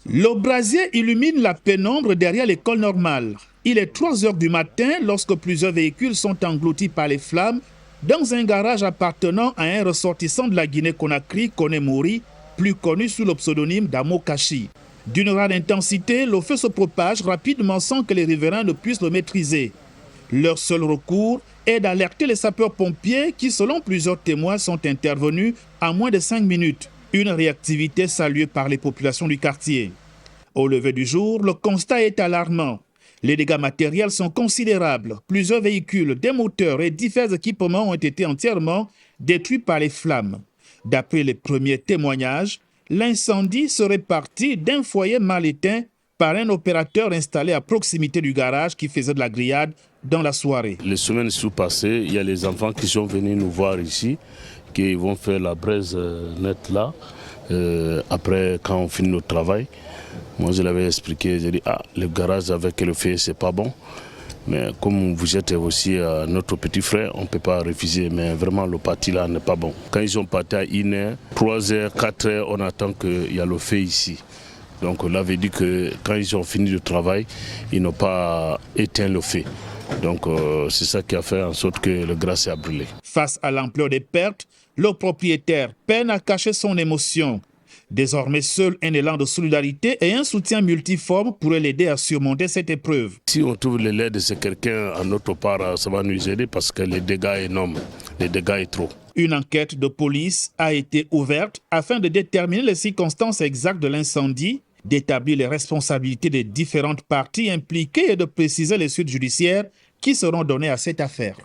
Le brasier illumine la pénombre derrière l'école normale. Il est 3 heures du matin lorsque plusieurs véhicules sont engloutis par les flammes dans un garage appartenant à un ressortissant de la Guinée-Conakry, Koné Mori, plus connu sous le pseudonyme d'Amokachi. D'une rare intensité, le feu se propage rapidement sans que les riverains ne puissent le maîtriser. Leur seul recours est d'alerter les sapeurs-pompiers qui, selon plusieurs témoins, sont intervenus en moins de 5 minutes. Une réactivité saluée par les populations du quartier. Au lever du jour, le constat est alarmant. Les dégâts matériels sont considérables. Plusieurs véhicules, des moteurs et divers équipements ont été entièrement détruits par les flammes. D'après les premiers témoignages, l'incendie serait parti d'un foyer mal éteint par un opérateur installé à proximité du garage qui faisait de la grillade dans la soirée. Les semaines sont passées, il y a les enfants qui sont venus nous voir ici, qui vont faire la braise nette là, après quand on finit notre travail. Moi je l'avais expliqué, j'ai dit le garage avec le feu c'est pas bon, mais comme vous êtes aussi notre petit frère, on ne peut pas refuser, mais vraiment le parti là n'est pas bon. Quand ils sont partis à 1h, 3h, 4h, on attend qu'il y a le feu ici. Donc on avait dit que quand ils ont fini le travail, ils n'ont pas éteint le feu. Donc c'est ça qui a fait en sorte que le garage a brûlé. Face à l'ampleur des pertes, le propriétaire peine à cacher son émotion. Désormais, seul un élan de solidarité et un soutien multiforme pourraient l'aider à surmonter cette épreuve. Si on trouve l'aide de quelqu'un à notre part, ça va nous aider parce que les dégâts sont énormes, les dégâts sont trop. Une enquête de police a été ouverte afin de déterminer les circonstances exactes de l'incendie, d'établir les responsabilités des différentes parties impliquées et de préciser les suites judiciaires qui seront données à cette affaire.